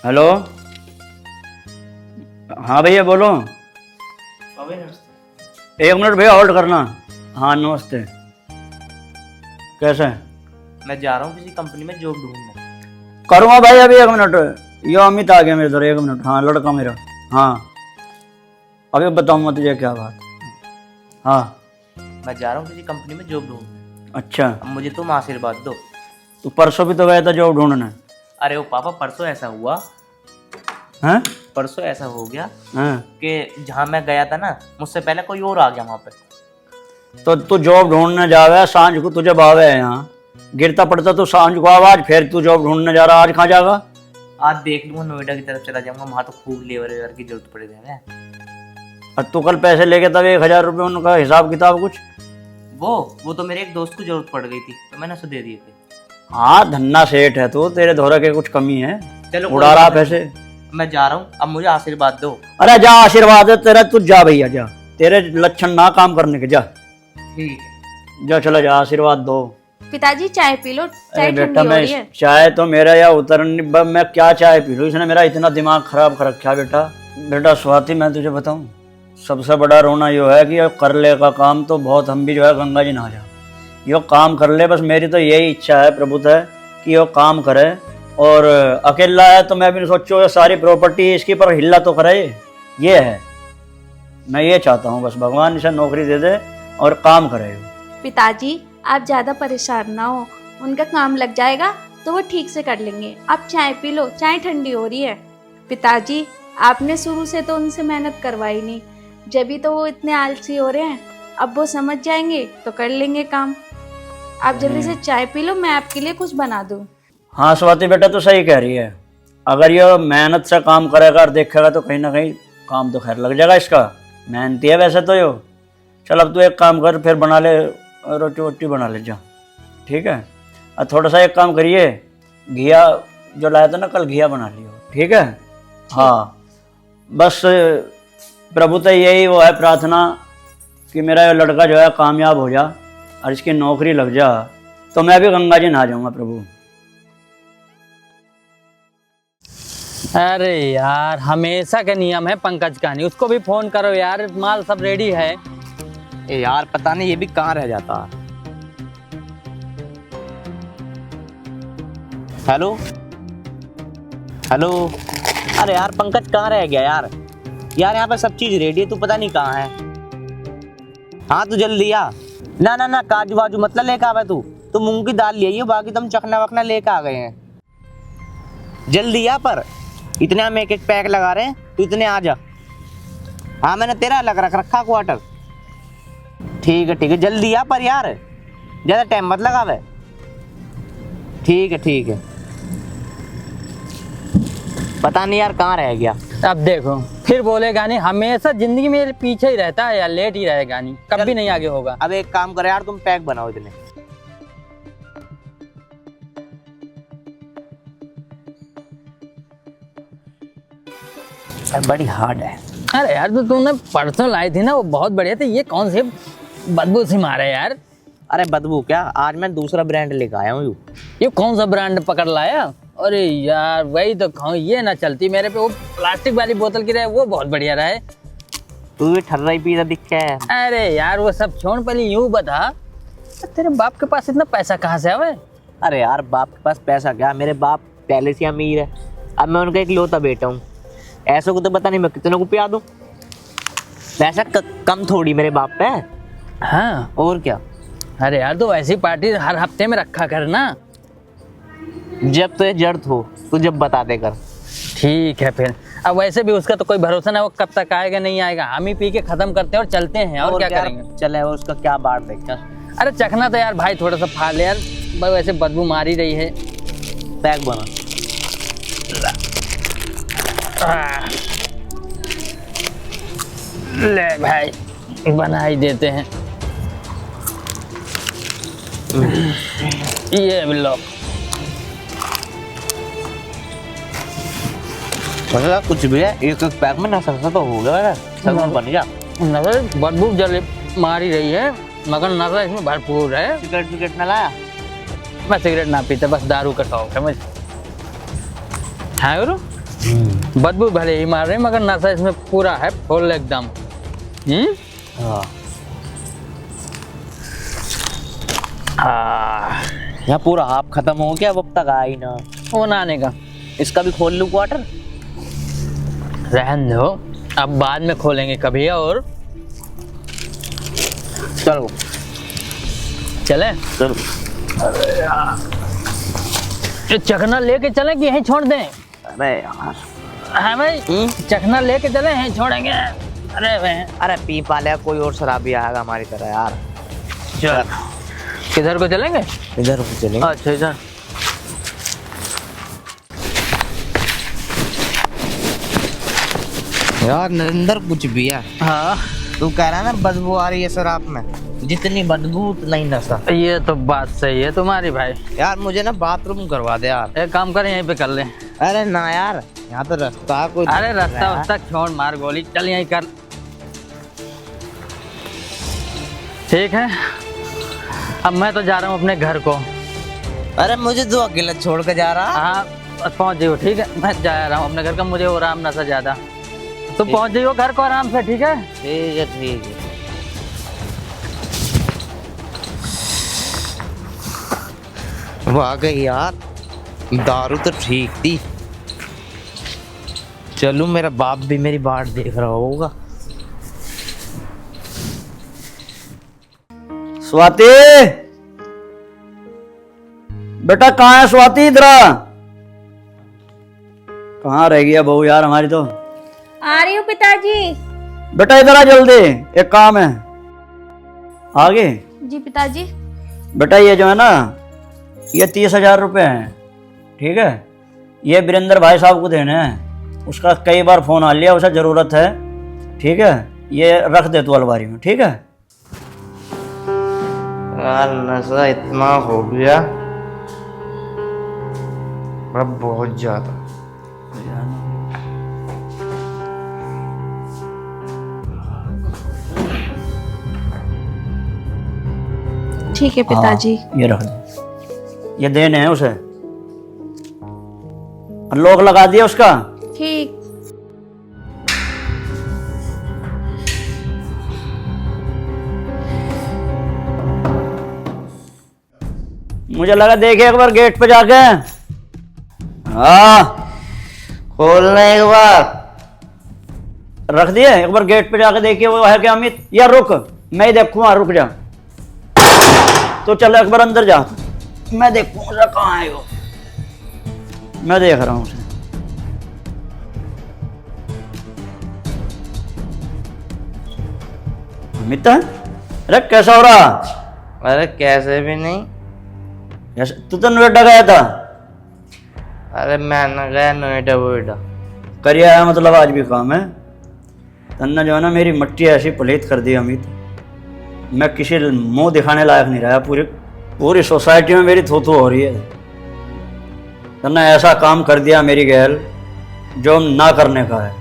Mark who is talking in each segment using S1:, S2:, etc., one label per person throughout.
S1: Hello. हाँ भैया बोलो।
S2: नमस्ते।
S1: एक मिनट भैया होल्ड करना। हाँ नमस्ते। कैसे?
S2: मैं जा रहा हूँ किसी कंपनी में जॉब ढूंढने।
S1: करूँगा भाई अभी 1 मिनट। यो अमित आ गया मेरे इधर 1 मिनट। हाँ लड़का मेरा। हाँ अभी बताऊँगा तुझे क्या बात। हाँ
S2: मैं जा रहा हूँ किसी कंपनी में जॉब ढूंढने।
S1: अच्छा।
S2: अब मुझे तुम आशीर्वाद दो।
S1: तू परसों भी तो गया था जॉब ढूंढने।
S2: अरे वो पापा परसों ऐसा हुआ,
S1: हैं?
S2: परसों ऐसा हो गया
S1: हाँ
S2: कि जहाँ मैं गया था ना, मुझसे पहले कोई और आ गया वहाँ पे।
S1: तो तू जॉब ढूंढने जावे सांझ को तुझे बावे है यहाँ गिरता पड़ता तू सांझ को आवाज फिर तू जॉब ढूंढने जा रहा। आज कहाँ जाएगा?
S2: आज देख लूंगा, नोएडा की तरफ चला जाऊंगा, वहाँ तो खूब लेबर वेबर की जरूरत पड़ेगी है।
S1: और तू कल पैसे लेके तब 1,000 रुपये उनका हिसाब किताब कुछ।
S2: वो तो मेरे एक दोस्त को जरूरत पड़ गई थी तो मैंने उसे दे दिए थे।
S1: हाँ धन्ना सेठ है तू, तेरे धोरा के कुछ कमी है?
S2: चलो
S1: उड़ा रहा पैसे।
S2: मैं जा रहा हूँ, अब मुझे आशीर्वाद दो।
S1: अरे जा आशीर्वाद है तेरा, तू जा भैया जा। तेरे लक्षण ना काम करने के, जा
S2: ठीक है।
S1: जा चला जा आशीर्वाद दो।
S3: पिताजी चाय पी लो,
S1: अरे
S3: चाय
S1: बेटा
S3: ठंडी हो रही है।
S1: मैं चाय तो मेरा या उतरने मैं क्या चाय पी लूँ, इसने मेरा इतना दिमाग खराब कर रखा बेटा। बेटा स्वाति मैं तुझे बताऊँ सबसे बड़ा रोना यो है कि कर ले का काम तो बहुत, हम भी जो है गंगा जी नहा जा यो काम कर ले। बस मेरी तो यही इच्छा है प्रभुतः कि यो काम करे। और अकेला है तो मैं भी सोचो ये सारी प्रॉपर्टी इसकी पर हिल्ला तो करे। ये है मैं ये चाहता हूँ, बस भगवान इसे नौकरी दे दे और काम करे।
S3: पिताजी आप ज्यादा परेशान ना हो, उनका काम लग जाएगा तो वो ठीक से कर लेंगे। आप चाय पी लो, चाय ठंडी हो रही है। पिताजी आपने शुरू से तो उनसे मेहनत करवाई नहीं, जब तो वो इतने आलसी हो रहे हैं। अब वो समझ जाएंगे तो कर लेंगे काम। आप जल्दी से चाय पी लो, मैं आपके लिए कुछ बना दूं।
S1: हाँ स्वाति बेटा तो सही कह रही है, अगर ये मेहनत से काम करेगा और देखेगा तो कहीं ना कहीं काम तो खैर लग जाएगा इसका। मेहनती है वैसे तो यो। चल अब तू एक काम कर, फिर बना ले रोटी वोटी बना ले जा, ठीक है? और थोड़ा सा एक काम करिए, घिया जो लाया था ना कल, घिया बना लियो, ठीक है? हाँ बस प्रभु तो यही वो है प्रार्थना कि मेरा ये लड़का जो है कामयाब हो जा और इसकी नौकरी लग जा, तो मैं भी गंगा जी नहा जाऊंगा प्रभु।
S4: अरे यार हमेशा का नियम है पंकज का, नहीं उसको भी फोन करो यार, माल सब रेडी है।
S2: ए यार पता नहीं ये भी कहाँ रह जाता। Hello hello. अरे यार पंकज कहाँ रह गया यार? यार यहाँ पे सब चीज रेडी है, तू पता नहीं कहाँ है। हाँ तू जल्दी आ। ना ना ना काजू वाजू मतलब लेके आवे तू मूंग की दाल ले आइयो, बाकी तुम चखना वखना लेके आ गए हैं। जल्दी आ, पर इतने हम एक पैक लगा रहे हैं, तू इतने आ जा। हाँ मैंने तेरा अलग रख रखा क्वार्टर। ठीक है जल्दी आ पर यार, ज्यादा टाइम मत लगावे। ठीक है। पता नहीं यार कहाँ रह गया।
S4: अब देखो फिर बोलेगा नहीं, हमेशा जिंदगी में पीछे ही रहता है यार, लेट ही रहेगा नहीं, कभी नहीं आगे होगा।
S2: अब एक काम करे यार, तुम पैक बनाओ इतने। बड़ी हार्ड है।
S4: अरे यार तो तुमने परसों लाई थी ना, वो बहुत बढ़िया थी, ये कौन से बदबू सी मारे यार।
S2: अरे बदबू क्या, आज मैं दूसरा ब्रांड लेकर आया हूँ।
S4: ये कौन सा ब्रांड पकड़ लाया? अरे यार वही तो खाऊं, ये ना चलती मेरे पे, वो प्लास्टिक वाली बोतल की रहे वो बहुत बढ़िया रहे।
S2: तू भी ठर्रा ही पीता दिखा है।
S4: अरे यार वो सब छोड़, पहले यूं बता तेरे बाप के पास इतना पैसा कहाँ से आवे?
S2: अरे यार बाप के पास पैसा क्या, मेरे बाप पहले से अमीर है, अब मैं उनका इकलौता बेटा हूँ। ऐसे को तो पता नहीं मैं कितने को पिया दूँ। पैसा कम थोड़ी मेरे बाप पे।
S4: हाँ
S2: और क्या।
S4: अरे यार तो ऐसी पार्टी हर हफ्ते में रखा कर ना।
S2: जब तो ये जरूरत हो तो जब बता दे कर।
S4: ठीक है फिर, अब वैसे भी उसका तो कोई भरोसा ना, वो कब तक आएगा नहीं आएगा, हम ही पी के खत्म करते हैं और चलते हैं। और क्या करेंगे?
S2: चले वो उसका क्या बात देख।
S4: अरे चखना तो यार भाई थोड़ा सा फाड़ ले यार, वैसे बदबू मार ही रही है।
S2: पैक बना।
S4: ले भाई बना ही देते हैं। ये लो
S2: कुछ भी है, एक पैक में नशा तो हो गया, सब बन गया।
S4: नजर बदबू जल मार ही रही है, मगर नशा इसमें भरपूर है।
S2: सिगरेट न लाया?
S4: मैं सिगरेट ना पीता, बस दारू का शौक है मुझे। हाँ गुरु बदबू भले ही मार रहे मगर नशा इसमें पूरा है फुल एकदम।
S2: हाँ
S4: हाँ
S2: यहाँ पूरा हाफ खत्म हो गया, अब तक आया ही ना।
S4: वो ना आने का,
S2: इसका भी खोल लूँ क्वार्टर।
S4: रहने दो, अब बाद में खोलेंगे कभी। और
S2: चलो
S4: चले,
S2: चलो।
S4: ये चखना लेके चले कि यहीं छोड़ दें?
S2: अरे यार,
S4: हाँ भाई, चखना लेके चले यहीं छोड़ेंगे। अरे भाई,
S2: अरे पी पा लिया कोई और शराबी आएगा हमारी तरह यार।
S4: चल किधर को चलेंगे?
S2: इधर को चलेंगे।
S4: अच्छा इधर।
S2: यार नरेंद्र कुछ भी है,
S4: हाँ
S2: तू कह रहा है ना बदबू आ रही है शराब में, जितनी बदबू उतना ही नशा।
S4: ये तो बात सही है तुम्हारी भाई।
S2: यार मुझे ना बाथरूम करवा दे यार।
S4: एक काम करें, यहीं पे कर लें।
S2: अरे ना यार, यहाँ तो रास्ता है कोई।
S4: अरे रास्ता उस्ता छोड़, मार गोली, चल यहीं कर। ठीक है, अब मैं तो जा रहा हूँ अपने घर को।
S2: अरे मुझे तो अकेला छोड़ के जा रहा।
S4: हाँ पहुँच जाइयो, ठीक है, मैं जा रहा हूँ अपने घर का, मुझे हो आराम नशा ज्यादा। तुम पहुँच जाइयो घर को आराम से, ठीक है?
S2: ठीक है ठीक है। वाकई यार दारू तो ठीक थी। चलूं, मेरा बाप भी मेरी बाट देख रहा होगा।
S1: स्वाति, बेटा कहाँ है स्वाति? इधर आ। कहाँ रह गया बहू यार हमारी तो।
S3: आ रही हूँ पिताजी।
S1: बेटा इधर आ जल्दी, एक काम है। आगे
S3: जी पिताजी।
S1: बेटा ये जो है ना, ये 30,000 रुपये हैं, ठीक है? ये वीरेंद्र भाई साहब को देने हैं। उसका कई बार फोन आ लिया, उसे जरूरत है, ठीक है? ये रख दे तू अलमारी में, ठीक है?
S2: यार नशा इतना हो गया अब, बहुत ज्यादा।
S3: ठीक है पिताजी।
S1: हाँ, ये रख दे, ये देने हैं उसे। लॉक लगा दिया उसका।
S3: ठीक।
S1: मुझे लगा देखे एक बार गेट पे जाके। हाँ
S2: खोलने एक बार
S1: रख दिए, एक बार गेट पे जाके देखिए वो है क्या अमित। या रुक, मैं ही देखूंगा, रुक जा। तो चलो एक बार अंदर जा, मैं देखूंगा कहाँ है वो। मैं देख रहा हूँ उसे। अमित, अरे कैसा हो रहा?
S2: अरे कैसे भी नहीं।
S1: तू तो नोएडा गया था।
S2: अरे मैं न गया नोएडा वोएडा।
S1: करिए आया मतलब आज भी काम है। तन्ना जो है ना मेरी मट्टी ऐसी पलीत कर दी अमित, मैं किसी मुंह दिखाने लायक नहीं रहा। पूरी सोसाइटी में मेरी थू थू हो रही है। तन्ना ऐसा काम कर दिया मेरी गैल जो ना करने का है।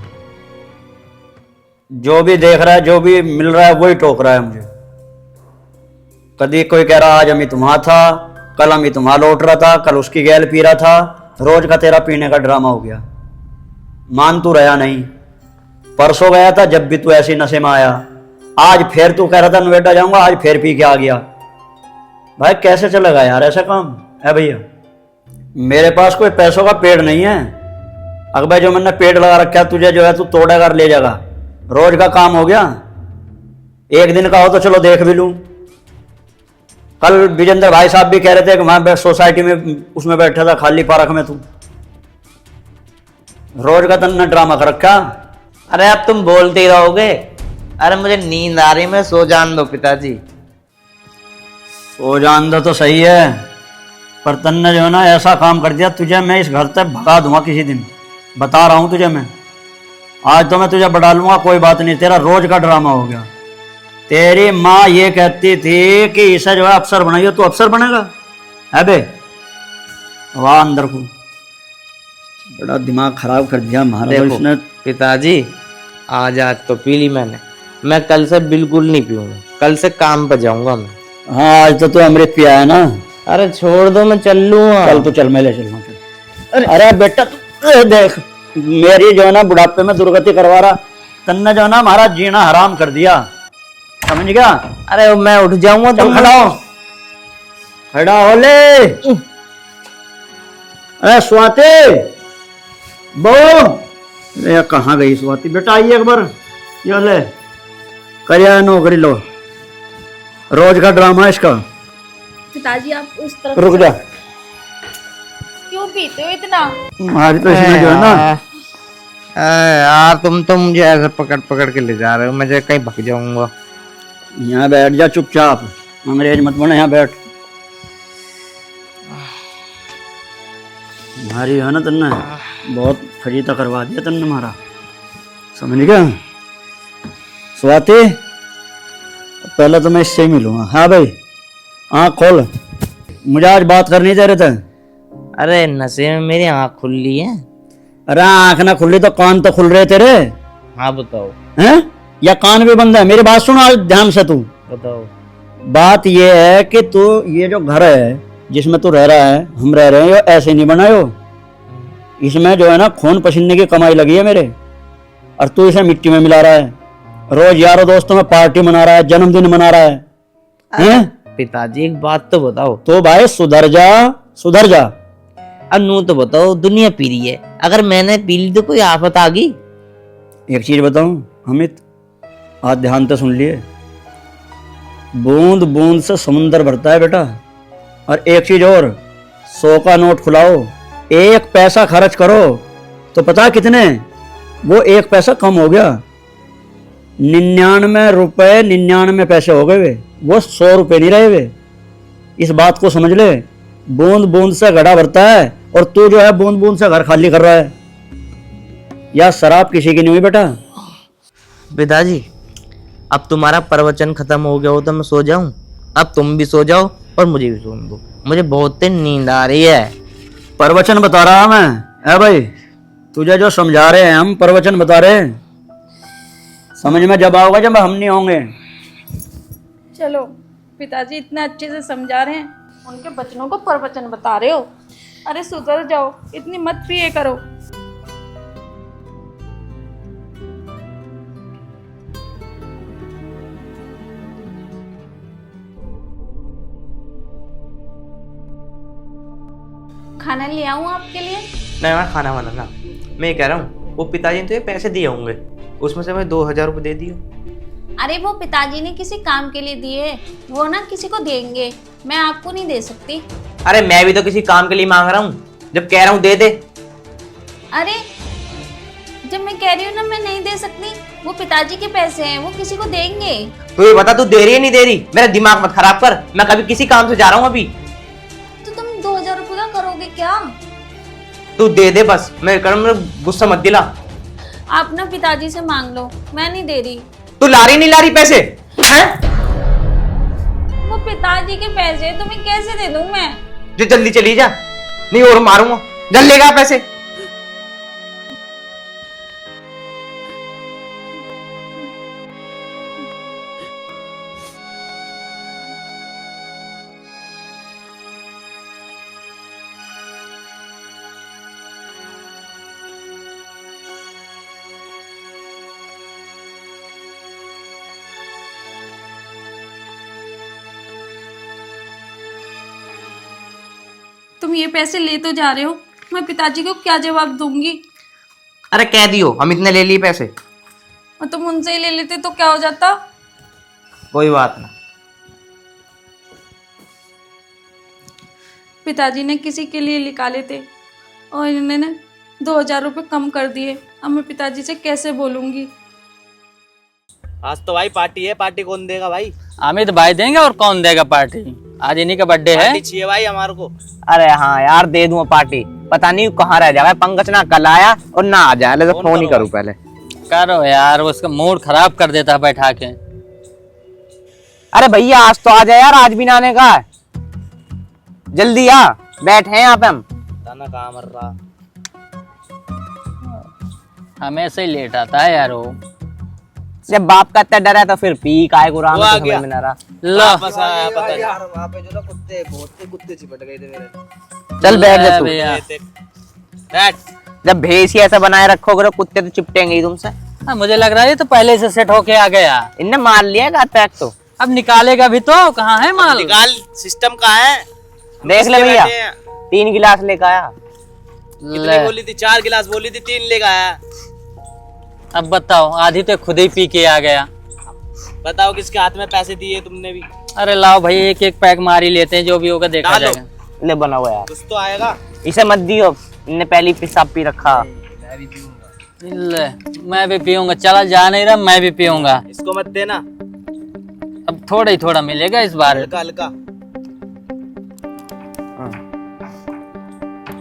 S1: जो भी देख रहा है, जो भी मिल रहा है, वही टोक रहा है मुझे। कभी कोई कह रहा आज अमित वहां था, कल अमित वहां लौट रहा था, कल उसकी गैल पी रहा था। रोज का तेरा पीने का ड्रामा हो गया। मान तू रहा नहीं। परसों गया था जब भी तू ऐसी नशे में आया। आज फिर तू कह रहा था नोएडा जाऊंगा, आज फिर पी के आ गया। भाई कैसे चलेगा यार ऐसा काम है भैया? मेरे पास कोई पैसों का पेड़ नहीं है। अगर भाई जो मैंने पेड़ लगा रखा है, तुझे जो है तू तोड़ेगा ले जाएगा। रोज का काम हो गया, एक दिन का हो तो चलो देख भी लूं। कल विजेंद्र भाई साहब भी कह रहे थे कि वहां सोसाइटी में उसमें बैठा था खाली पार्क में तू। रोज का तन्ना ड्रामा कर रखा।
S2: अरे अब तुम बोलते ही रहोगे। अरे मुझे नींद आ रही, मैं सो जान दो पिताजी।
S1: सो जान दो तो सही है, पर तन्ने जो है ना ऐसा काम कर दिया, तुझे मैं इस घर तक भगा दूंगा किसी दिन। बता रहा हूं तुझे मैं। आज तो मैं तुझे बढ़ा लूंगा, कोई बात नहीं। तेरा रोज का ड्रामा हो गया। तेरी माँ ये कहती थी कि इसे जो है अफसर बनाइए, तू अफसर बनेगा है बे? वाह अंदर को बड़ा दिमाग खराब कर दिया हमारा तो इसने।
S2: पिताजी आज तो पी ली मैंने, मैं कल से बिल्कुल नहीं पीऊंगा। कल से काम पर जाऊंगा मैं।
S1: हाँ आज तो तू अमृत पिया है ना।
S2: अरे छोड़ दो, मैं चल लूंगा।
S1: चल तो चल, मैं ले चलूंगा। अरे बेटा तू देख, मेरी जो है ना बुढ़ापे में दुर्गति करवा रहा, तन्ने जो है ना हमारा जीना हराम कर दिया, समझ गया?
S2: अरे मैं उठ जाऊंगा
S1: चल
S2: तुम।
S1: खड़ा हो, खड़ा हो ले। अरे स्वाति बहू, ये कहाँ गई स्वाति? बेटा आइए एक बार, ये ले करिया नौकरी लो, रोज का ड्रामा है इसका।
S3: पिताजी आप उस तरफ
S1: रुक जा,
S3: क्यों पीते हो इतना?
S1: हमारी तो इसमें जो है ना,
S2: यार तुम तो मुझे ऐसे पकड़ पकड़ के ले जा रहे हो, मैं कहीं भग जाऊंगा।
S1: यहाँ बैठ जा चुपचाप, अंग्रेज मत बने, यहाँ बैठ। हमारी है ना तन्ने बहुत फजीता करवा दिया तन्ने हमारा, समझ गया? स्वाति पहले तो मैं इससे ही मिलूंगा। हाँ भाई आँख खोल, मुझे आज बात करनी दे रहे थे।
S2: अरे नशे में मेरी आँख खुल ली है।
S1: अरे आँख ना खुली तो कान तो खुल रहे तेरे
S2: हाँ बताओ।
S1: हैं, या कान भी बंद है? मेरी बात सुन आज ध्यान से तू।
S2: बताओ।
S1: बात ये है कि तू ये जो घर है जिसमें तू रह रहा है, हम रह रहे हैं, ये ऐसे नहीं बनायो। इसमें जो है ना खून पसीने की कमाई लगी है मेरे, और तू इसे मिट्टी में मिला रहा है। रोज यारों दोस्तों में पार्टी मना रहा है, जन्मदिन मना रहा है, हैं?
S2: पिताजी एक बात तो बताओ।
S1: तो भाई सुधर जा, सुधर जा।
S2: अब नू तो बताओ, दुनिया पी रही है, अगर मैंने पी ली तो कोई आफत आ गई?
S1: एक चीज बताऊं अमित, आज ध्यान से सुन लिए, बूंद बूंद से समुंदर भरता है बेटा। और एक चीज और, 100 का नोट खुलाओ, 1 पैसा खर्च करो तो पता कितने, वो 1 पैसा कम हो गया, 99 रुपए 99 पैसे हो गए वे, वो 100 रुपए नहीं रहे वे। इस बात को समझ ले, बूंद बूंद से घड़ा भरता है, और तू जो है बूंद बूंद से घर खाली कर रहा है। या शराब किसी की नहीं हुई बेटा।
S2: पिताजी अब तुम्हारा प्रवचन खत्म हो गया हो तो मैं सो जाऊं? अब तुम भी सो जाओ और मुझे भी सोने दो, मुझे बहुत तेज नींद आ रही है।
S1: प्रवचन बता रहा मैं, है भाई, तुझे जो समझा रहे हैं हम, प्रवचन बता रहे हैं, समझ में जब आओगे जब हम नहीं होंगे।
S3: चलो पिताजी इतना अच्छे से समझा रहे हैं, उनके बचनों को प्रवचन बता रहे हो। अरे सुधर जाओ, इतनी मत पिए करो। खाना ले आऊं आपके लिए?
S2: नहीं मैं खाना वाना ना, मैं ये कह रहा हूँ वो पिताजी ने तो ये पैसे दिए होंगे, उसमें से मैं 2000 रुपये दे दियो।
S3: अरे वो पिताजी ने किसी काम के लिए दिए, वो ना किसी को देंगे, मैं आपको नहीं दे सकती।
S2: अरे मैं भी तो किसी काम के लिए मांग रहा हूँ, जब कह रहा हूँ दे दे।
S3: अरे जब मैं कह रही हूँ ना मैं नहीं दे सकती, वो पिताजी के पैसे हैं, वो किसी को देंगे।
S2: तो ये बता तू दे रही है नहीं दे रही? मेरा दिमाग मत खराब कर, मैं कभी किसी काम से जा रहा हूँ अभी।
S3: तो तुम 2000 रुपये का करोगे क्या?
S2: तू दे दे बस, मैं कर, मेरा गुस्सा मत दिला।
S3: आप ना पिताजी से मांग लो, मैं नहीं दे रही।
S2: तू ला रही नहीं ला रही पैसे हैं?
S3: वो पिताजी के पैसे तुम्हें कैसे दे दूं मैं?
S2: जो जल्दी चली जा, नहीं और मारूंगा। जल्दी लेगा पैसे।
S3: तुम ये पैसे ले तो जा रहे हो, मैं पिताजी को क्या जवाब दूंगी?
S2: अरे कह दियो हम इतने ले लिए पैसे।
S3: और तुम उनसे ही ले लेते तो क्या हो जाता?
S2: कोई बात ना।
S3: पिताजी ने किसी के लिए निकाले थे और इन्होंने 2000 रुपये कम कर दिए। अब मैं पिताजी से कैसे बोलूंगी?
S2: आज तो भाई पार्टी है, पार्टी कौन देगा भाई?
S4: अमित भाई देंगे और कौन देगा पार्टी? आज इन्हीं का बर्थडे है।
S2: चाहिए भाई हमारे को। अरे हाँ यार दे दूं पार्टी, पता नहीं कहाँ रह जाएगा पंकज, ना कल आया और ना आ जाए, तो फोन ही करूँ पहले।
S4: करो यार, वो उसका मूड खराब कर देता है बैठा के।
S2: अरे भैया आज तो आ जाए यार, आज भी ना आने का है, जल्दी आ, बैठे हैं यहाँ पे हम। ताना कहाँ मर रहा,
S4: हमेशा ही लेट आता है यार वो।
S2: जब बाप का इतना डर है तो फिर पी काय को राम समझ में ना रहा।
S4: लो
S5: यार वहाँ पे जो ना कुत्ते बहुत थे, कुत्ते चिपट गए थे मेरे।
S2: चल बैठ जा तू।
S4: भैया।
S2: बैठ। जब भैंस ही ऐसा बनाए रखोगे तो कुत्ते तो चिपटेंगे ही तुमसे।
S4: हाँ, मुझे लग रहा है ये तो पहले से सेट होके आ गया।
S2: इनने मार लिया का पैक तो।
S4: अब निकालेगा भी तो, कहाँ है माल?
S5: निकाल, सिस्टम कहाँ है?
S2: देख ले भैया, 3 गिलास लेकर आया।
S5: कितनी बोली थी? 4 गिलास बोली थी, 3 लेकर आया।
S4: अब बताओ, आधी तो खुद ही पी के आ गया।
S5: बताओ किसके हाथ में पैसे दिए तुमने भी?
S4: अरे लाओ भाई, एक एक पैक मार ही लेते हैं, जो भी होगा देखा
S5: डालो।
S4: जाएगा।
S2: ले बना हुआ यार,
S5: कुछ तो आएगा।
S2: इसे मत दियो, इनने पहले ही पेशाब पी रखा।
S4: ले, मैं भी पीऊंगा। चला जा नहीं रहा, मैं भी पीऊंगा।
S5: इसको मत देना,
S4: अब थोड़ा ही थोड़ा मिलेगा इस बार।
S5: हल्का हल्का।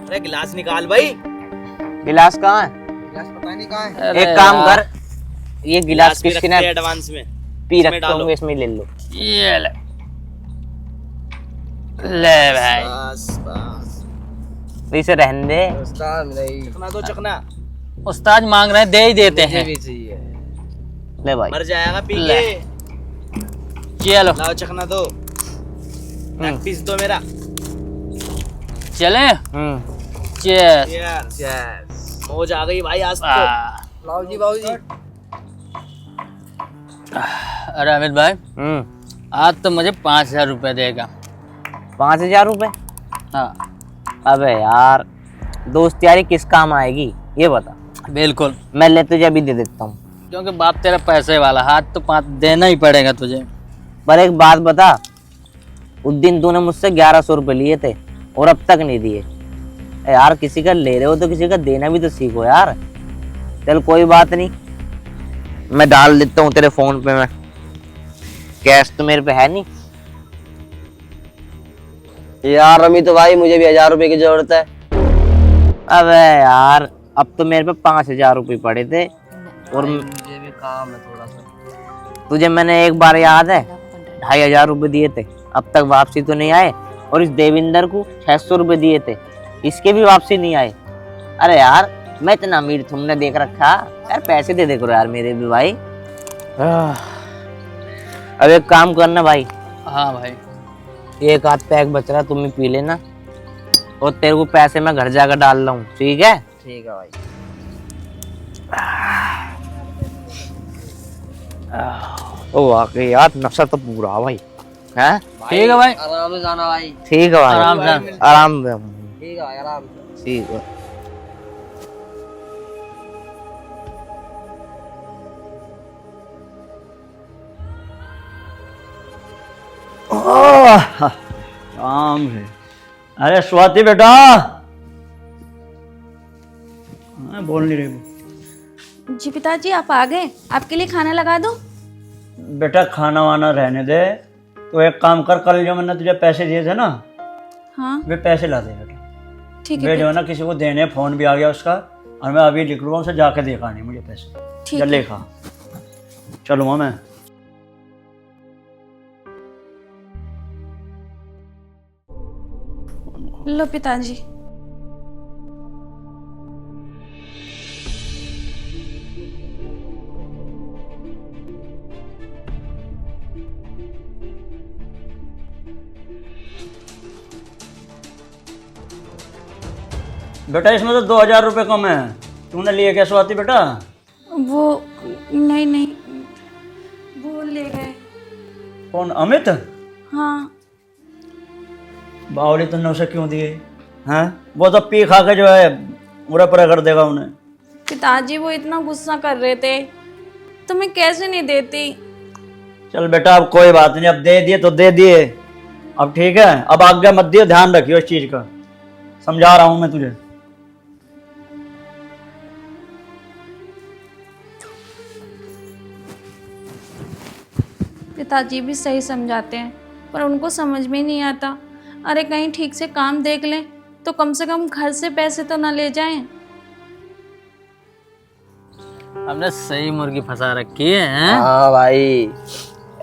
S5: अरे गिलास निकाल भाई।
S2: गिलास कहाँ है?
S5: गिलास पता नहीं कहाँ है।
S4: अरे
S2: एक काम
S4: यार,
S2: कर, ये गिलास
S5: भी
S2: किसने
S5: रखते हैं एडवांस में।
S2: पी
S5: इसमें
S2: रखे
S5: डालो।
S2: होंगे, इसमें ले लो।
S4: ये ले ले भाई।
S5: बस बस।
S2: तो इसे रहने दे।
S5: चखना दो, चखना।
S4: उस्ताद मांग रहे हैं, दे ही देते हैं।
S2: ले भाई,
S5: मर जाएगा पी
S4: ले।
S5: के।
S4: चलो
S5: लाओ चखना दो। एक पीस दो मेरा।
S4: चले। चेस।
S5: यस, मौज आ गई भाई आज तो।
S4: लाओ जी बाबू जी। अरे अमित भाई, आज तो मुझे 5,000 रुपए देगा।
S2: 5,000 रुपए?
S4: हाँ
S2: अबे यार, दोस्त यारी किस काम आएगी ये बता।
S4: बिल्कुल,
S2: मैं ले तुझे अभी दे देता हूँ।
S4: क्योंकि बाप तेरा पैसे वाला, हाथ तो 5 देना ही पड़ेगा तुझे।
S2: पर एक बात बता, उस दिन तूने मुझसे 1100 रुपए लिए थे और अब तक नहीं दिए। यार किसी का ले रहे हो तो किसी का देना भी तो सीखो यार। चल कोई बात नहीं, मैं डाल देता हूँ तेरे फोन पे। मैं कैश तो मेरे पे है नहीं
S6: यार। अमित तो भाई, मुझे भी 1,000 रुपए की जरूरत है।
S2: अबे यार, अब तो मेरे पे 5,000 रुपए पड़े थे और
S6: मुझे भी काम है थोड़ा सा।
S2: तुझे मैंने एक बार याद है 2,500 रुपए दिए थे, अब तक वापसी तो नहीं आए। और इस देविंदर को 600 रुपए दिए थे, इसके भी वापसी नहीं आए। अरे यार, मैं इतना अमीर तुमने देख रखा यार, पैसे दे दे करो यार मेरे भी भाई। अब एक काम करना भाई,
S4: हाँ भाई,
S2: एक आध पैक बच रहा, तुम ही पी लेना और तेरे को पैसे मैं घर जाकर डाल रहा हूँ, ठीक है?
S6: ठीक है भाई।
S2: ओ वाकई यार, नशा तो पूरा भाई है।
S4: ठीक है भाई,
S6: आराम से जाना भाई।
S2: ठीक है भाई,
S4: आराम से।
S2: आराम से।
S6: ठीक है भाई, आराम से।
S2: ठीक है।
S1: काम है। अरे स्वाति बेटा, बोल नहीं रही वो।
S3: जी पिताजी, आप आ गए? आपके लिए खाना लगा दूं?
S1: बेटा खाना वाना रहने दे, तो एक काम कर, कल जो मैंने तुझे पैसे दिए थे ना,
S3: हाँ
S1: वे पैसे ला दे बेटा।
S3: ठीक
S1: वे
S3: है
S1: जो है ना किसी को देने, फोन भी आ गया उसका, और मैं अभी लिख लूँगा उसे, जाके देखा नहीं मुझे पैसे।
S3: ठीक
S1: जल्दी
S3: है।
S1: खा, चलूँगा मैं।
S3: लो पिताजी।
S1: बेटा इसमें तो 2,000 रुपये कम है, तूने लिए क्या स्वाति बेटा?
S3: वो नहीं नहीं, वो ले गए।
S1: कौन, अमित?
S3: हाँ,
S1: बावली तुमने उसे क्यों दिए हैं? वो तो पी खा के जो है उड़ा पड़ा कर देगा उन्हें।
S3: पिताजी वो इतना गुस्सा कर रहे थे, तो मैं कैसे नहीं देती।
S1: चल बेटा, अब कोई बात नहीं, अब दे दिए तो दे दिए, अब ठीक है। अब आज्ञा मत दियो, ध्यान रखियो इस चीज का, समझा रहा हूं मैं तुझे।
S3: पिताजी भी सही समझाते हैं, पर उनको समझ में नहीं आता। अरे कहीं ठीक से काम देख लें तो कम से कम घर से पैसे तो ना ले जाएं।
S4: हमने सही मुर्गी फंसा रखी है, हैं?
S6: हाँ भाई,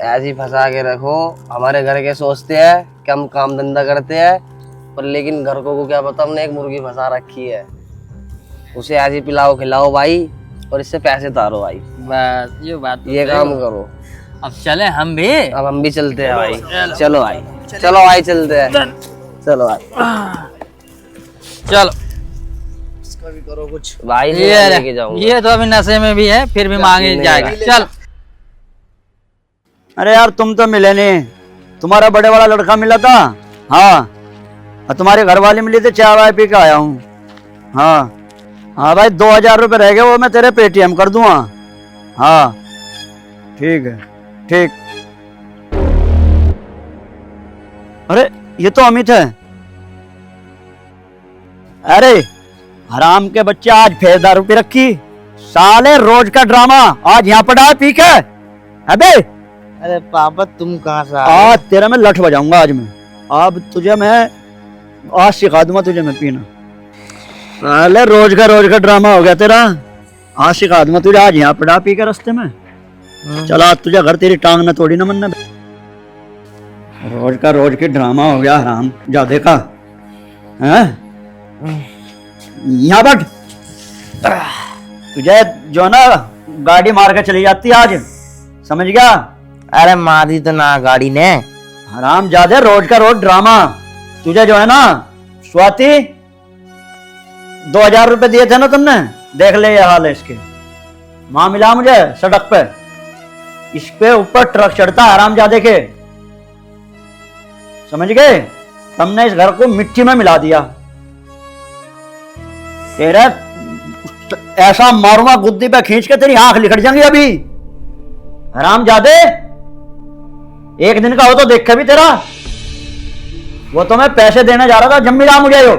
S6: ऐसी फंसा के रखो। हमारे घर के सोचते हैं कि हम काम धंधा करते हैं, पर लेकिन घर को क्या पता हमने एक मुर्गी फंसा रखी है। उसे ऐसी पिलाओ खिलाओ भाई, और इससे पैसे तारो भाई।
S4: बस ये बात तो
S6: ये
S4: सही
S6: काम
S4: है।
S6: करो।
S4: अब चले हम भी।
S6: अब हम भी चलते हैं भाई। चलो भाई, चलो भाई, चलते हैं। चलो भाई।
S4: चलो।
S5: इसका भी करो कुछ।
S6: भाई से
S4: ये
S6: लेके जाऊंगा।
S4: ये तो अभी नशे में भी है, फिर भी मांगे जाएगा। चल
S1: अरे यार तुम तो मिले नहीं, तुम्हारा बड़े वाला लड़का मिला था। हाँ, और तुम्हारी घरवाली मिली थी, चाय वाय पी के आया हूँ। हाँ हाँ भाई, 2000 रुपये रह गए, वो मैं तेरे पेटीएम कर दूंगा। हाँ ठीक है, ठीक। अरे ये तो अमित है। अरे हराम के बच्चे, आज फिर दारू पी रखी। साले रोज का ड्रामा, आज यहाँ पड़ा है पी के। अबे
S6: अरे पापा तुम कहाँ से आ रहे
S1: आज तेरा मैं लठ बजाऊंगा। आज मैं, अब तुझे मैं आज सिखा दूंगा तुझे मैं पीना। साले रोज का ड्रामा हो गया तेरा। आज सिखा दूंगा तुझे, आज यहाँ पड़ा पी के रास्ते में। चला तुझे घर तेरी टांग न तोड़ी ना मन ने। रोज की ड्रामा हो गया हराम जादे का। हैं यहाँ बैठ। तुझे जो ना गाड़ी मार के चली जाती आज, समझ गया?
S6: अरे मारी तो ना गाड़ी ने।
S1: हराम जादे, रोज का रोज ड्रामा। तुझे जो है ना स्वाति, 2000 रुपए दिए थे ना तुमने, देख ले ये हाल है इसके। वहां मिला मुझे सड़क पे, इस पे ऊपर ट्रक चढ़ता हराम जादे के, समझ गए? तुमने इस घर को मिट्टी में मिला दिया। तेरे ऐसा मारूंगा गुद्दी पे खींच के, तेरी आंख निकल जाएंगी अभी। हराम जादे, एक दिन का हो तो देखा भी तेरा। वो तो मैं पैसे देने जा रहा था जब मिला मुझे यो।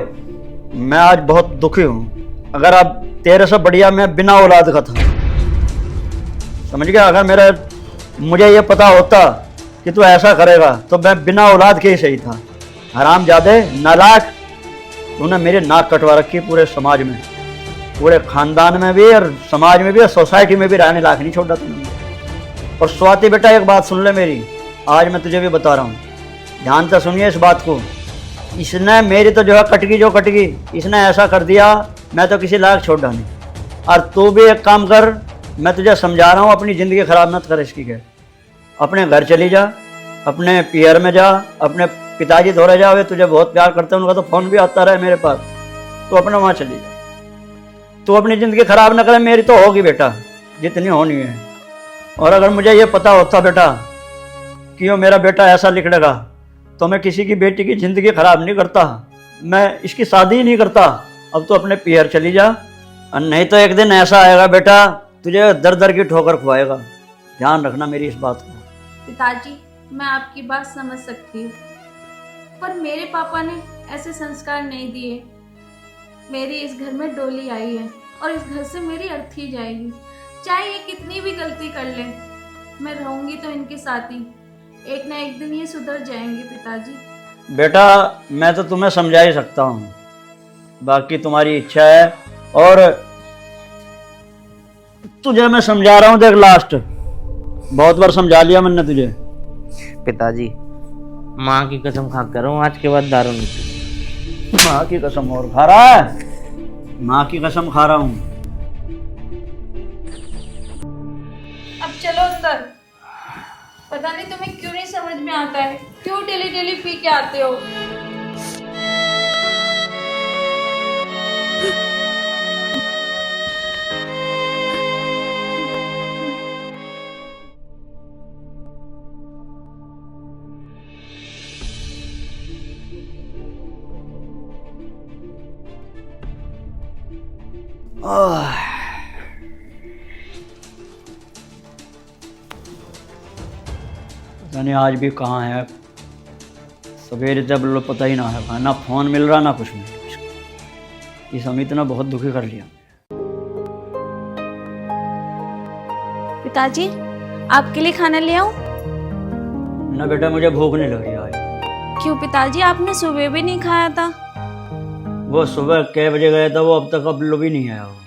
S1: मैं आज बहुत दुखी हूं। अगर अब तेरे से बढ़िया मैं बिना औलाद का था, समझ गया? अगर मुझे ये पता होता कि तू ऐसा करेगा तो मैं बिना औलाद के ही सही था। हराम जादे, नालायक, तूने मेरी नाक कटवा रखी पूरे समाज में, पूरे खानदान में भी और समाज में भी और सोसाइटी में भी रहने लायक नहीं छोड़ा तूने। और स्वाति बेटा, एक बात सुन ले मेरी, आज मैं तुझे भी बता रहा हूँ, ध्यान से सुनिए इस बात को। इसने मेरी तो जो है कटगी, इसने ऐसा कर दिया, मैं तो किसी लायक छोड़ नहीं। और तू भी एक काम कर, मैं तुझे समझा रहा हूँ, अपनी ज़िंदगी ख़राब मत कर इसकी के। अपने घर चली जा, अपने पियर में जा, अपने पिताजी धोरे जा, वे तुझे बहुत प्यार करते हैं, उनका तो फ़ोन भी आता रहा है मेरे पास। तो अपने वहाँ चली जा, तू अपनी ज़िंदगी ख़राब ना करे, मेरी तो होगी बेटा जितनी होनी है। और अगर मुझे ये पता होता बेटा कि वो मेरा बेटा ऐसा लिखड़ेगा, तो मैं किसी की बेटी की ज़िंदगी ख़राब नहीं करता, मैं इसकी शादी ही नहीं करता। अब तो अपने पियर चली जा, और नहीं तो एक दिन ऐसा आएगा बेटा, तुझे दर दर की ठोकर खुआएगा। ध्यान रखना मेरी इस बात को।
S3: पिताजी, मैं आपकी बात समझ सकती हूँ, पर मेरे पापा ने ऐसे संस्कार नहीं दिए। मेरी इस घर में डोली आई है और इस घर से मेरी अर्थी जाएगी। चाहे ये कितनी भी गलती कर ले, मैं रहूंगी तो इनके साथ ही। एक ना एक दिन ये सुधर जाएंगे पिताजी।
S1: बेटा मैं तो तुम्हें समझा ही सकता हूँ, बाकी तुम्हारी इच्छा है। और तुझे मैं समझा रहा हूँ, देख लास्ट, बहुत बार समझा लिया मैंने तुझे।
S6: पिताजी माँ की कसम खा कर रहा हूँ, आज के बाद दारू नहीं पी।
S1: माँ की कसम और खा रहा है? माँ की कसम खा रहा हूँ।
S3: अब चलो अंदर। पता नहीं तुम्हें क्यों नहीं समझ में आता है, क्यों डेली डेली पी के आते हो।
S1: पता नहीं आज भी कहाँ है, सवेरे जब लो पता ही ना है, ना फोन मिल रहा ना कुछ नहीं। इस अमित ने बहुत दुखी कर लिया।
S3: पिताजी, आपके लिए खाना ले आऊं?
S1: ना बेटा, मुझे भूख नहीं लग रही आज।
S3: क्यों पिताजी, आपने सुबह भी नहीं खाया था?
S1: वो सुबह कै बजे गया था, वो अब तक अब लो भी नहीं आया वो।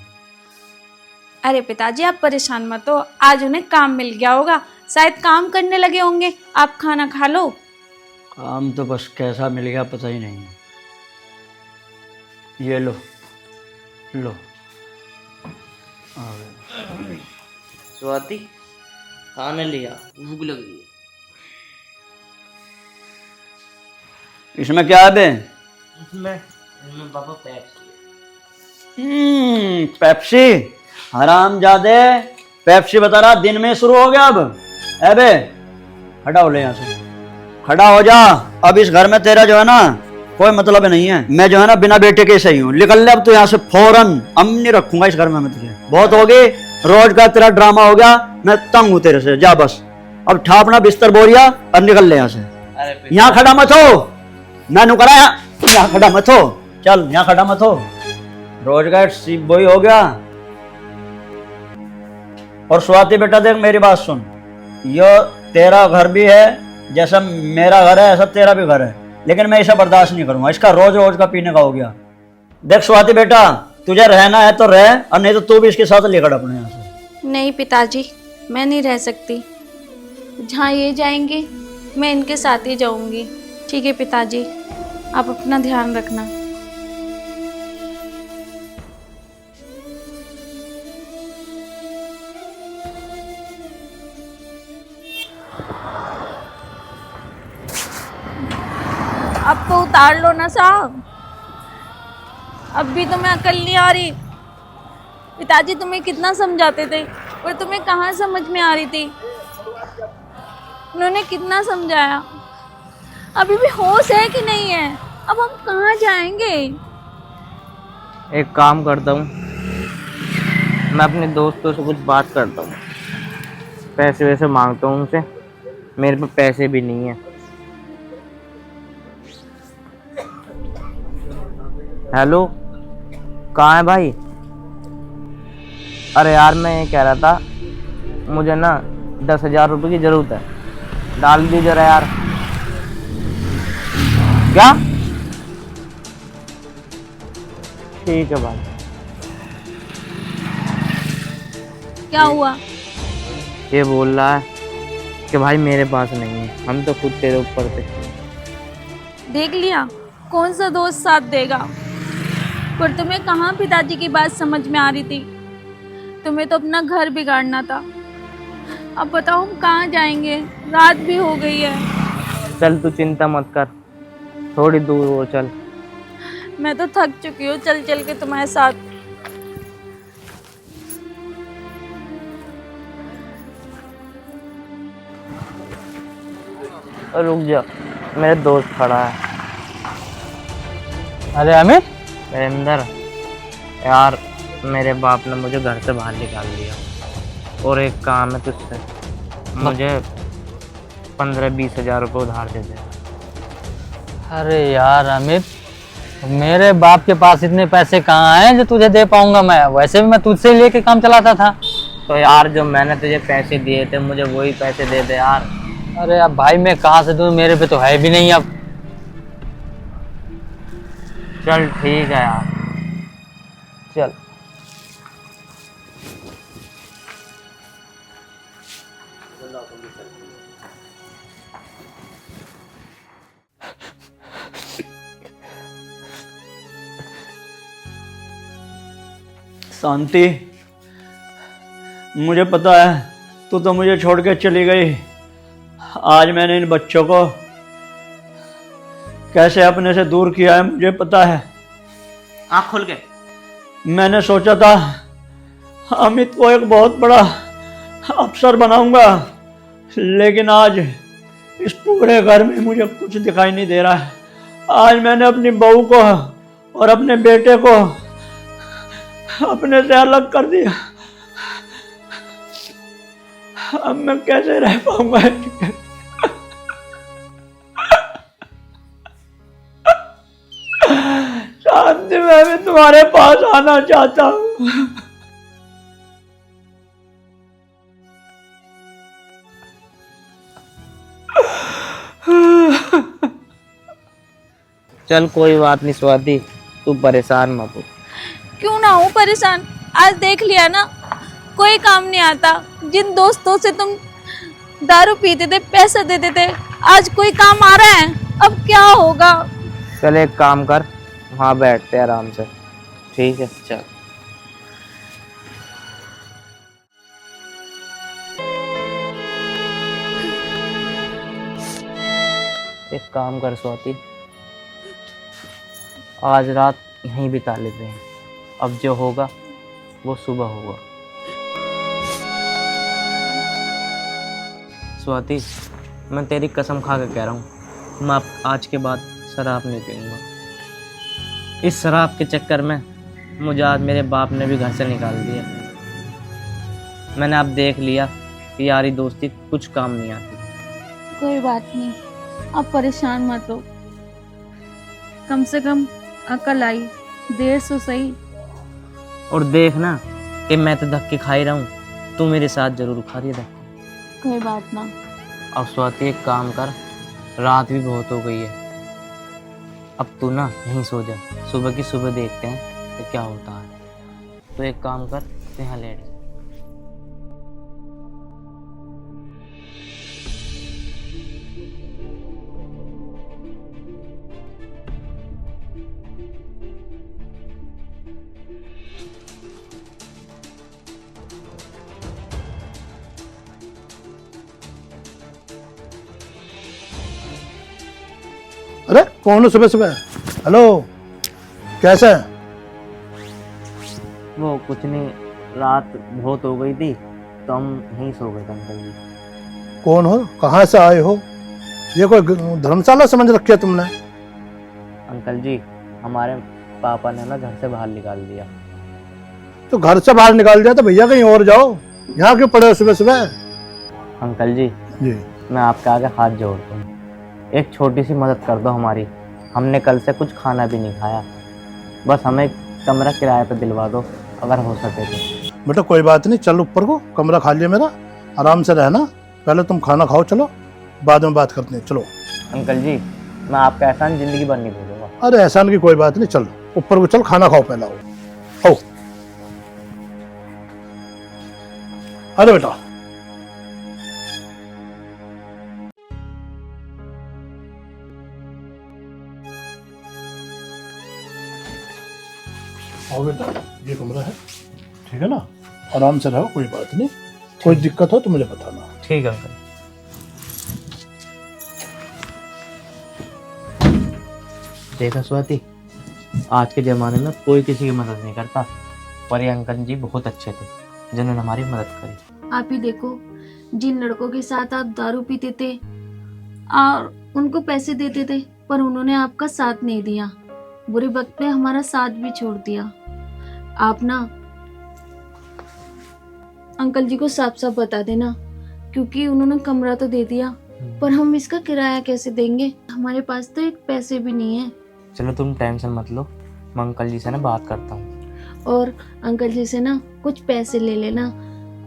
S3: अरे पिताजी, आप परेशान मत हो, आज उन्हें काम मिल गया होगा, शायद काम करने लगे होंगे। आप खाना खा लो।
S1: काम तो बस कैसा मिल गया पता ही नहीं। ये लो लो, आ गए।
S6: स्वाति खाने लिया, भूख लग गई।
S1: इसमें क्या है बे?
S6: इसमें पापा पैक।
S1: पेप्सी, हरामजादे। पेप्सी बता रहा दिन में शुरू हो गया अब। अबे हटा हो ले यहाँ से, खड़ा हो जा। अब इस घर में तेरा जो है ना कोई मतलब नहीं है। मैं जो है ना बिना बेटे के सही हूँ। निकल ले अब तो यहाँ से फौरन। अब नहीं रखूंगा इस घर में मैं तुझे। बहुत हो गई, रोज का तेरा ड्रामा हो गया। मैं तंग हूँ तेरे से। जा बस, अब ठापना बिस्तर बोरिया और निकल ले यहाँ से। यहाँ खड़ा मत हो, मैं नु करा यहाँ खड़ा मत हो। चल यहाँ खड़ा मत हो। रोज का सीप बोई हो गया। और स्वाति बेटा देख मेरी बात सुन, यो तेरा घर भी है, जैसा मेरा घर है ऐसा तेरा भी घर है, लेकिन मैं इसे बर्दाश्त नहीं करूंगा। इसका रोज रोज का पीने का हो गया। देख स्वाति बेटा, तुझे रहना है तो रह, और नहीं तो तू भी इसके साथ लेकर अपने यहाँ से।
S3: नहीं पिताजी, मैं नहीं रह सकती। जहाँ ये जाएंगे मैं इनके साथ ही जाऊंगी। ठीक है पिताजी, आप अपना ध्यान रखना। अब तो उतार लो ना साहब, अब भी तुम्हें अकल नहीं आ रही। पिताजी तुम्हें कितना समझाते थे, पर तुम्हें कहाँ समझ में आ रही थी। उन्होंने कितना समझाया, अभी भी होश है कि नहीं है। अब हम कहाँ जाएंगे।
S2: एक काम करता हूँ, मैं अपने दोस्तों से कुछ बात करता हूँ, पैसे वैसे मांगता हूँ उनसे। मेरे पे पैसे भी नहीं है। हेलो, कहाँ है भाई? अरे यार मैं ये कह रहा था, मुझे ना 10,000 रुपये की ज़रूरत है, डाल दी जरा यार। क्या? ठीक है भाई।
S3: क्या हुआ?
S2: ये बोल रहा है कि भाई मेरे पास नहीं है, हम तो खुद तेरे ऊपर थे।
S3: देख लिया, कौन सा दोस्त साथ देगा। पर तुम्हें कहाँ पिताजी की बात समझ में आ रही थी। तुम्हें तो अपना घर बिगाड़ना था। अब बताओ हम कहाँ जाएंगे, रात भी हो गई है।
S2: चल तू चिंता मत कर, थोड़ी दूर हो चल।
S3: मैं तो थक चुकी हूँ चल चल के तुम्हारे साथ।
S2: रुक जा, मेरे दोस्त खड़ा है।
S4: अरे अमित,
S2: नरेंद्र यार, मेरे बाप ने मुझे घर से बाहर निकाल दिया, और एक काम है तुझसे, मुझे 15-20 हज़ार रुपये उधार दे दे।
S4: अरे यार अमित, मेरे बाप के पास इतने पैसे कहाँ हैं जो तुझे दे पाऊंगा मैं। वैसे भी मैं तुझसे ही लेके काम चलाता था।
S2: तो यार जो मैंने तुझे पैसे दिए थे, मुझे वही पैसे दे दे यार।
S4: अरे अब भाई मैं कहाँ से दूँ, मेरे पे तो है भी नहीं अब।
S2: चल ठीक है यार, चल।
S1: शांति, मुझे पता है तू तो मुझे छोड़ के चली गई। आज मैंने इन बच्चों को कैसे अपने से दूर किया है मुझे पता है।
S5: आँख खोल के।
S1: मैंने सोचा था अमित को एक बहुत बड़ा अफसर बनाऊंगा, लेकिन आज इस पूरे घर में मुझे कुछ दिखाई नहीं दे रहा है। आज मैंने अपनी बहू को और अपने बेटे को अपने से अलग कर दिया। अब मैं कैसे रह पाऊंगा। शांति, मैं भी तुम्हारे पास आना चाहता हूँ।
S2: चल कोई बात नहीं स्वाति, तू परेशान मत हो।
S3: क्यों ना हो परेशान, आज देख लिया ना, कोई काम नहीं आता। जिन दोस्तों से तुम दारू पीते थे, पैसे देते थे, आज कोई काम आ रहा है। अब क्या होगा।
S2: चल एक काम कर, वहाँ बैठते आराम से, ठीक है? चल। एक काम कर स्वाति, आज रात यहीं बिता लेते हैं, अब जो होगा वो सुबह होगा। स्वाति, मैं तेरी कसम खा के कह रहा हूँ, मैं आज के बाद शराब नहीं पीऊँगा। इस शराब के चक्कर में मुझे आज मेरे बाप ने भी घर से निकाल दिया। मैंने अब देख लिया कि यारी दोस्ती कुछ काम नहीं आती।
S3: कोई बात नहीं, आप परेशान मत हो। कम से कम अकल आई, देर से सही।
S2: और देखना कि मैं तो धक्के खा ही रहा हूँ, तू मेरे साथ जरूर खा रही है धक्के।
S3: कोई बात ना।
S2: अब स्वाति एक काम कर, रात भी बहुत हो गई है, अब तू ना यहीं सो जा, सुबह की सुबह देखते हैं कि क्या होता है। तो एक काम कर, यहाँ लेट जा।
S7: अरे कौन है सुबह सुबह? हेलो, कैसा है?
S2: वो कुछ नहीं, रात बहुत हो गई थी तो हम यहीं सो गए थे अंकल जी।
S7: कौन हो, कहाँ से आए हो? ये कोई धर्मशाला समझ रखी है तुमने?
S2: अंकल जी, हमारे पापा ने ना घर से बाहर निकाल दिया।
S7: तो घर से बाहर निकाल दिया तो भैया कहीं और जाओ, यहाँ क्यों पड़े हो सुबह सुबह?
S2: अंकल जी,
S7: जी,
S2: मैं आपके आगे हाथ जोड़ता हूँ, एक छोटी सी मदद कर दो हमारी। हमने कल से कुछ खाना भी नहीं खाया, बस हमें कमरा किराए पे दिलवा दो अगर हो सके तो।
S7: बेटा कोई बात नहीं, चल ऊपर को, कमरा खाली है मेरा, आराम से रहना। पहले तुम खाना खाओ, चलो बाद में बात करते हैं, चलो।
S2: अंकल जी, मैं आपका एहसान जिंदगी भर नहीं भूलूंगा।
S7: अरे एहसान की कोई बात नहीं, चल ऊपर को चल, खाना खाओ पहले। आओ। अरे बेटा आओ बेटा, ये कमरा है, ठीक है ना? आराम से रहो, कोई बात नहीं। कोई दिक्कत हो तो मुझे बताना।
S2: ठीक है अंकल। देखा स्वाति, आज के ज़माने में कोई किसी की मदद नहीं करता, पर ये अंकल जी बहुत अच्छे थे जिन्होंने हमारी मदद करी।
S3: आप ही देखो, जिन लड़कों के साथ आप दारू पीते थे और उनको पैसे देते थे, पर उन्होंने आपका साथ नहीं दिया, बुरे वक्त में हमारा साथ भी छोड़ दिया। आप ना अंकल जी को साफ साफ बता देना, क्योंकि उन्होंने कमरा तो दे दिया, पर हम इसका किराया कैसे देंगे? हमारे पास तो एक पैसे भी नहीं है।
S2: चलो तुम टेंशन मत लो, मैं अंकल जी से ना बात करता हूँ।
S3: और अंकल जी से ना कुछ पैसे ले लेना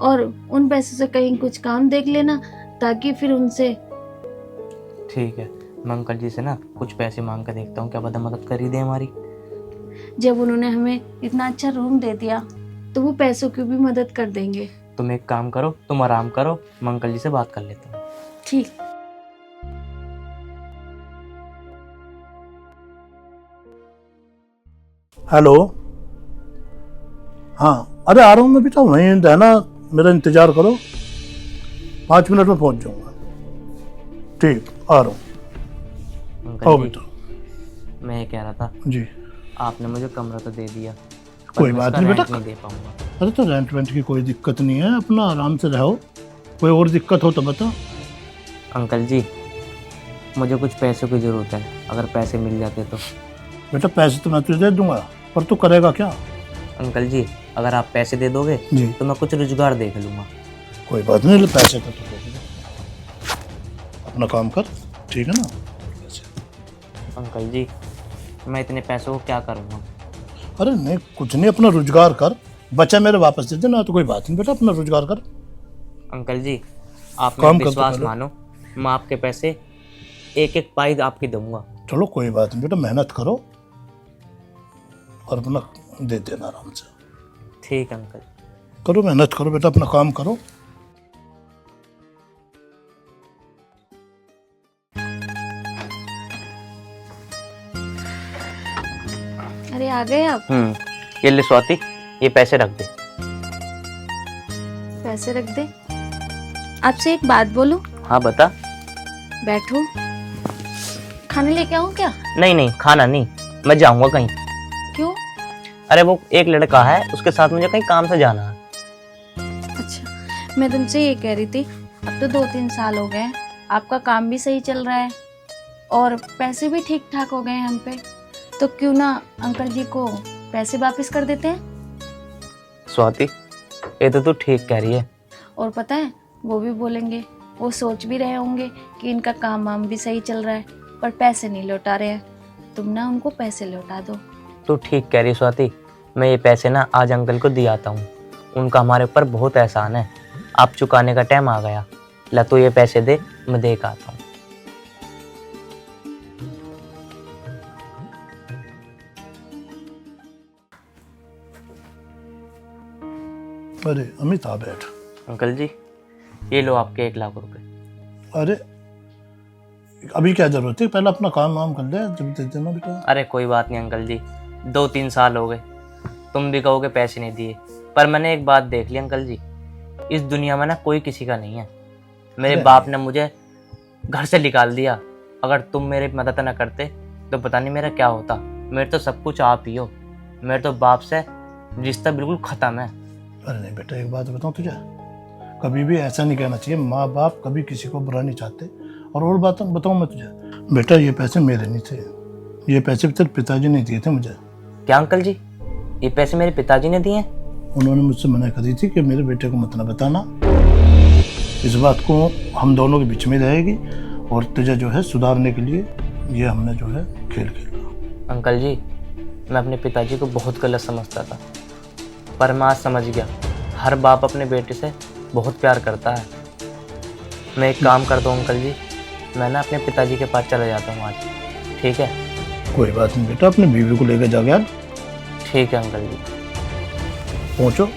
S3: और उन पैसों से कहीं कुछ काम देख लेना, ताकि फिर उनसे।
S2: ठीक है, मैं अंकल जी से ना कुछ पैसे मांग कर देखता हूँ, क्या पता मदद कर ही दे हमारी।
S3: जब उन्होंने हमें इतना अच्छा रूम दे दिया तो वो पैसों की भी मदद कर देंगे।
S2: तुम एक काम करो, तुम आराम करो, मैं अंकल जी से बात कर लेता हूँ।
S3: ठीक।
S7: हेलो, हाँ, अरे आ रहा हूँ मैं बेटा, वहीं रहना, मेरा इंतजार करो, 5 मिनट में पहुंच जाऊंगा। ठीक, आ रहा हूँ। आओ
S2: अंकल जी,
S7: बेटा।
S2: मैं ये कह रहा था,
S7: जी,
S2: आपने मुझे कमरा तो दे दिया, पर
S7: कोई
S2: मैं
S7: बात
S2: उसका
S7: नहीं बेटा।
S2: रेंट नहीं दे पाऊंगा।
S7: अरे तो रेंट वेंट की कोई दिक्कत नहीं है, अपना आराम से रहो। कोई और दिक्कत हो तो बता।
S2: अंकल जी, मुझे कुछ पैसों की ज़रूरत है, अगर पैसे मिल जाते तो।
S7: बेटा पैसे तो मैं तुझे दे दूंगा, पर तू करेगा क्या?
S2: अंकल जी, अगर आप पैसे दे दोगे
S7: जी,
S2: तो मैं कुछ रोजगार देख लूँगा।
S7: कोई बात नहीं, ले पैसे तो तू दे दे। अपना काम कर, ठीक है ना?
S2: अंकल जी, मैं इतने पैसों को क्या करूँगा?
S7: अरे नहीं, कुछ नहीं, अपना रोजगार कर, बचा मेरे वापस दे देना, तो कोई बात नहीं बेटा, अपना रोजगार कर।
S2: अंकल जी, आप
S7: काम
S2: मेरा
S7: कर तो
S2: विश्वास
S7: पहले।
S2: मानो, मैं आपके पैसे एक एक पाई आपकी दूंगा।
S7: चलो कोई बात नहीं बेटा, मेहनत करो और अपना दे देना आराम से।
S2: ठीक है अंकल।
S7: करो, मेहनत करो बेटा, अपना काम करो।
S3: अरे आ गए आप?
S2: ये ले स्वाति, ये पैसे रख दे।
S3: पैसे रख दे। आपसे एक बात बोलूं?
S2: हाँ बता।
S3: बैठो। खाने लेके आऊं क्या?
S2: नहीं नहीं, खाना नहीं, मैं जाऊंगा कहीं।
S3: क्यों?
S2: अरे वो एक लड़का है, उसके साथ मुझे कहीं काम से जाना है।
S3: अच्छा, मैं तुमसे ये कह रही थी, अब तो 2-3 साल हो गए हैं, आपका काम भी सही चल रहा है और पैसे भी ठीक ठाक हो गए हैं हम पे, तो क्यों ना अंकल जी को पैसे वापस कर देते हैं।
S2: स्वाति, ये तो तू ठीक कह रही है।
S3: और पता है वो भी बोलेंगे, वो सोच भी रहे होंगे कि इनका काम वाम भी सही चल रहा है पर पैसे नहीं लौटा रहे हैं, तुम ना उनको पैसे लौटा दो।
S2: तू ठीक कह रही है स्वाति, मैं ये पैसे ना आज अंकल को दिया आता हूँ, उनका हमारे ऊपर बहुत एहसान है। आप चुकाने का टाइम आ गया, ला तो ये पैसे दे, मैं दे के आता हूँ।
S7: अरे अमिताभ बैठ।
S2: अंकल जी, ये लो आपके 1 लाख रुपए।
S7: अरे अभी क्या जरूरत है, पहले अपना काम वाम कर ले जब दे देना बेटा।
S2: अरे कोई बात नहीं अंकल जी, 2-3 साल हो गए, तुम भी कहोगे पैसे नहीं दिए, पर मैंने एक बात देख ली अंकल जी, इस दुनिया में ना कोई किसी का नहीं है। मेरे बाप ने मुझे घर से निकाल दिया, अगर तुम मेरी मदद ना करते तो पता नहीं मेरा क्या होता। मेरे तो सब कुछ आप ही हो, मेरे तो बाप से रिश्ता बिल्कुल खत्म है।
S7: अरे नहीं बेटा, एक बात बताऊँ तुझे, कभी भी ऐसा नहीं कहना चाहिए, माँ बाप कभी किसी को बुरा नहीं चाहते। और बात बताऊँ मैं तुझे बेटा, ये पैसे मेरे नहीं थे, ये पैसे तेरे पिताजी ने दिए थे मुझे।
S2: क्या अंकल जी, ये पैसे मेरे पिताजी ने दिए हैं?
S7: उन्होंने मुझसे मना करी थी कि मेरे बेटे को मत ना बताना, इस बात को हम दोनों के बीच में रहेगी, और तुझे जो है सुधारने के लिए ये हमने जो है खेल खेला।
S2: अंकल जी, मैं अपने पिताजी को बहुत गलत समझता था, पर मैं आज समझ गया, हर बाप अपने बेटे से बहुत प्यार करता है। मैं एक काम करता हूँ अंकल जी, मैं ना अपने पिताजी के पास चला जाता हूँ आज, ठीक है?
S7: कोई बात नहीं बेटा, अपनी बीवी को लेकर जा गया।
S2: ठीक है अंकल जी।
S7: पहुँचो।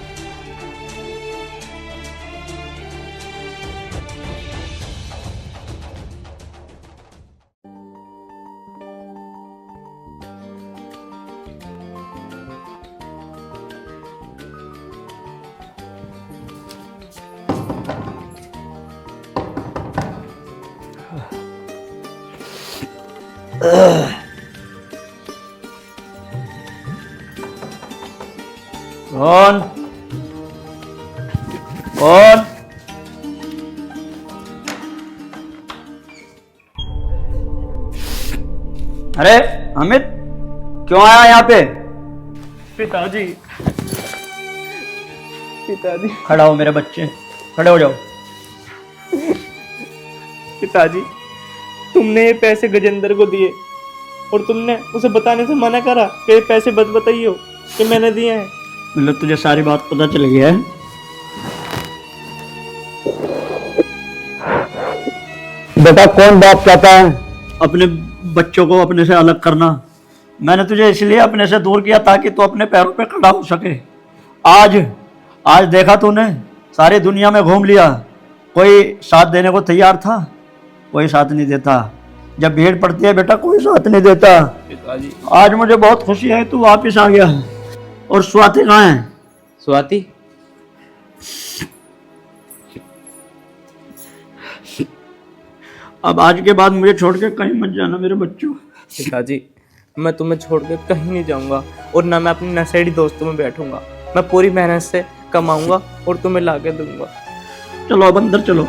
S1: कौन कौन? अरे अमित, क्यों आया यहाँ पे?
S5: पिताजी, पिताजी,
S1: खड़ा हो मेरे बच्चे, खड़े हो जाओ।
S5: पिताजी, तुमने ये पैसे गजेंद्र को दिए और तुमने उसे बताने से मना करा कि ये पैसे बत बताइयो कि मैंने दिए हैं।
S1: मतलब तुझे सारी बात पता चल गई है? बेटा, कौन बाप चाहता है अपने बच्चों को अपने से अलग करना? मैंने तुझे इसलिए अपने से दूर किया ताकि तू अपने पैरों पे खड़ा हो सके। आज देखा तूने, सारी दुनिया में घूम लिया, कोई साथ देने को तैयार था? कोई साथ नहीं देता। जब भीड़ पड़ती है बेटा, कोई साथ नहीं देता।
S5: पिताजी,
S1: आज मुझे बहुत खुशी है तू वापिस आ गया। और स्वाति कहाँ है?
S5: स्वाति,
S1: अब आज के बाद मुझे छोड़ के कहीं मत जाना मेरे बच्चों।
S5: पिताजी, मैं तुम्हें छोड़ के कहीं नहीं जाऊंगा और ना मैं अपने नशेड़ी दोस्तों में बैठूंगा। मैं पूरी मेहनत से कमाऊंगा और तुम्हें ला के दूंगा।
S1: चलो अब अंदर चलो।